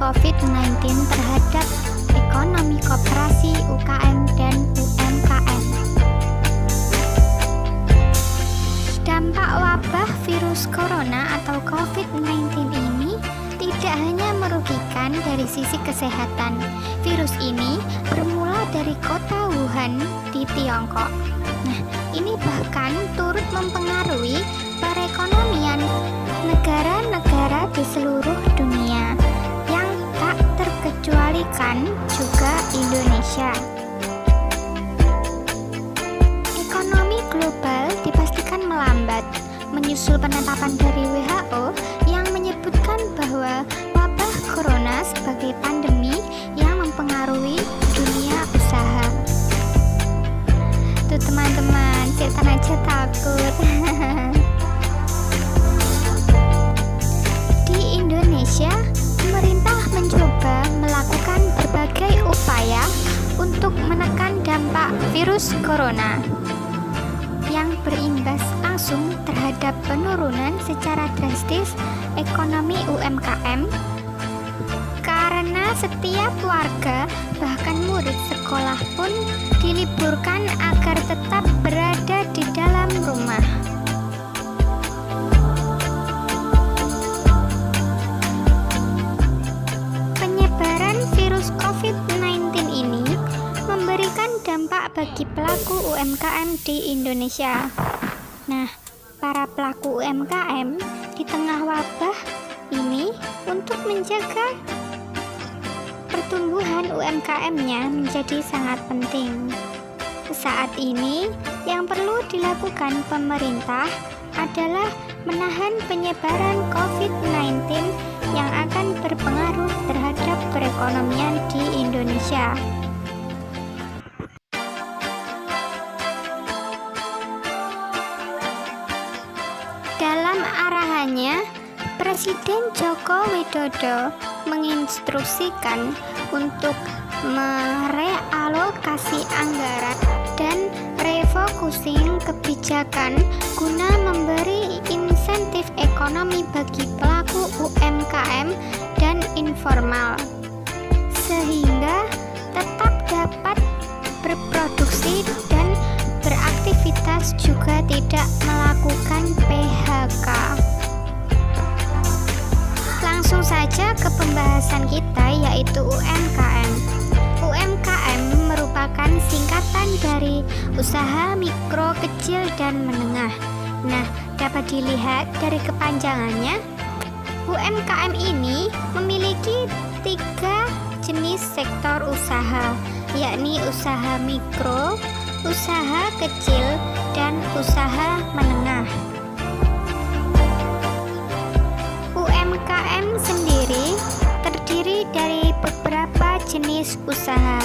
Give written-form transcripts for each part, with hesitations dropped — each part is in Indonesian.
COVID-19 terhadap ekonomi koperasi UKM dan UMKM. Dampak wabah virus corona atau COVID-19 ini tidak hanya merugikan dari sisi kesehatan. Virus ini bermula dari kota Wuhan di Tiongkok. Nah, ini bahkan turut mempengaruhi perekonomian negara-negara di seluruh dunia, yang tak terkecualikan juga Indonesia. Ekonomi global dipastikan melambat, menyusul penetapan dari WHO yang menyebutkan bahwa wabah corona sebagai pandemi yang mempengaruhi dunia usaha. Tuh teman-teman, setan aja takut. Di Indonesia, pemerintah mencoba melakukan berbagai upaya untuk menekan dampak virus corona yang berimbas langsung terhadap penurunan secara drastis ekonomi UMKM, karena setiap warga bahkan murid sekolah pun diliburkan agar tetap berada di dalam rumah. Penyebaran virus COVID-19 ini memberikan dampak bagi pelaku UMKM di Indonesia. Nah, para pelaku UMKM di tengah wabah ini untuk menjaga pertumbuhan UMKM-nya menjadi sangat penting. Saat ini yang perlu dilakukan pemerintah adalah menahan penyebaran COVID-19 yang akan berpengaruh terhadap perekonomian di Indonesia. Dalam arahannya, Presiden Joko Widodo menginstruksikan untuk merealokasi anggaran dan refocusing kebijakan guna memberi insentif ekonomi bagi pelaku UMKM dan informal, sehingga tetap dapat berproduksi dan beraktivitas, juga tidak melakukan PHK. Langsung saja ke pembahasan kita, yaitu UMKM. UMKM merupakan singkatan dari usaha mikro, kecil, dan menengah. Nah, dapat dilihat dari kepanjangannya, UMKM ini memiliki 3 jenis sektor usaha, yakni usaha mikro, usaha kecil, dan usaha menengah. UMKM sendiri terdiri dari beberapa jenis usaha,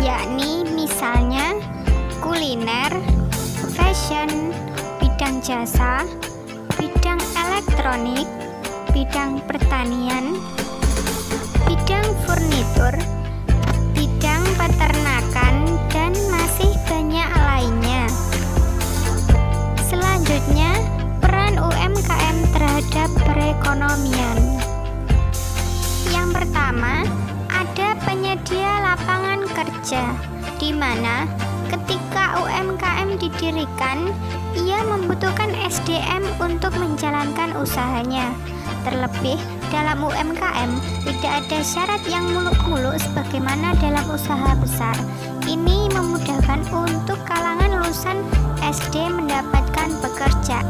yakni misalnya kuliner, fashion, bidang jasa, bidang elektronik, bidang pertanian, bidang furnitur, bidang peternakan, dan masih banyak lainnya. Selanjutnya, peran UMKM terhadap perekonomian. Yang pertama, ada penyedia lapangan kerja, di mana ketika UMKM didirikan, ia membutuhkan SDM untuk menjalankan usahanya. Terlebih, dalam UMKM tidak ada syarat yang muluk-muluk sebagaimana dalam usaha besar. Ini memudahkan untuk kalangan lulusan SD mendapatkan pekerja.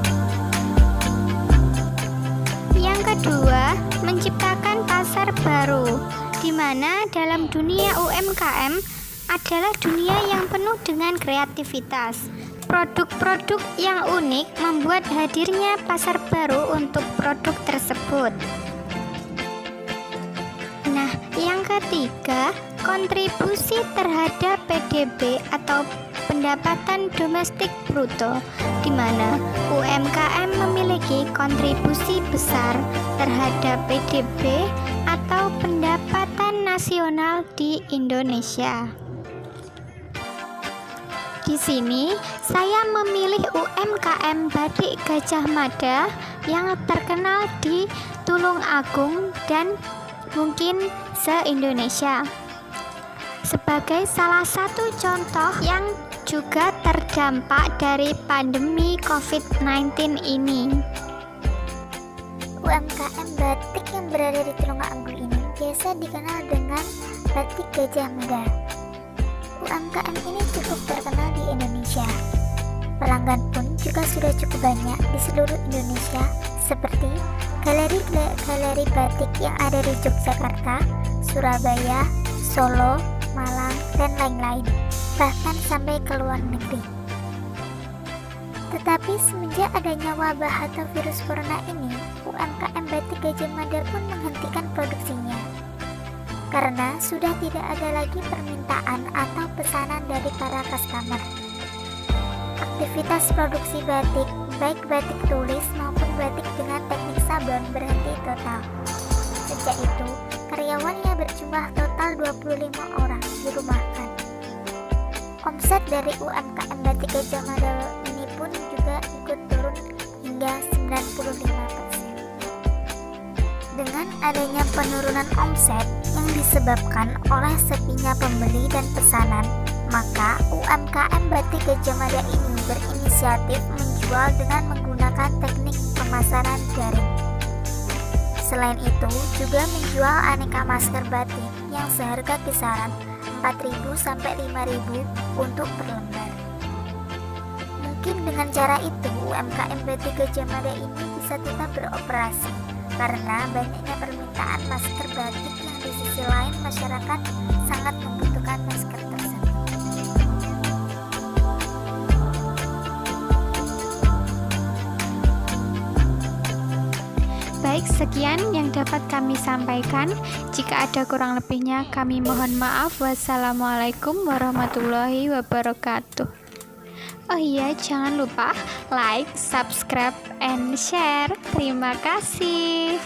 Yang kedua, menciptakan pasar baru, di mana dalam dunia UMKM adalah dunia yang penuh dengan kreativitas. Produk-produk yang unik membuat hadirnya pasar baru untuk produk tersebut. Nah, yang ketiga, kontribusi terhadap PDB atau pendapatan domestik bruto, di mana UMKM memiliki kontribusi besar terhadap PDB atau pendapatan nasional di Indonesia. Di sini saya memilih UMKM Batik Gajah Mada yang terkenal di Tulung Agung dan mungkin se-Indonesia. Sebagai salah satu contoh yang juga terdampak dari pandemi COVID-19 ini. UMKM batik yang berada di Tulungagung ini biasa dikenal dengan batik Gajah Mada. UMKM ini cukup terkenal di Indonesia. Pelanggan pun juga sudah cukup banyak di seluruh Indonesia, seperti galeri batik yang ada di Yogyakarta, Surabaya, Solo, Malang, dan lain-lain, bahkan sampai ke luar negeri. Tetapi semenjak adanya wabah atau virus corona ini, UMKM batik Gajah Mada pun menghentikan produksinya karena sudah tidak ada lagi permintaan atau pesanan dari para customer. Aktivitas produksi batik, baik batik tulis maupun batik dengan teknik sablon, berhenti total. Sejak itu, karyawannya berjumlah total 25 orang dirumahkan. Omset dari UMKM batik Gajah Mada ini pun juga ikut turun hingga 95%. Dengan adanya penurunan omset yang disebabkan oleh sepinya pembeli dan pesanan, maka UMKM batik Gajah Mada ini berinisiatif menjual dengan menggunakan teknik pemasaran daring. Selain itu, juga menjual aneka masker batik yang seharga kisaran 4.000 sampai 5.000 untuk per lembar. Mungkin dengan cara itu UMKM batik Gajah Mada ini bisa tetap beroperasi karena banyaknya permintaan masker batik yang di sisi lain masyarakat sangat membutuhkan masker tersebut. Baik, sekian yang dapat kami sampaikan. Jika ada kurang lebihnya, kami mohon maaf. Wassalamualaikum warahmatullahi wabarakatuh. Oh iya, jangan lupa like, subscribe, and share. Terima kasih.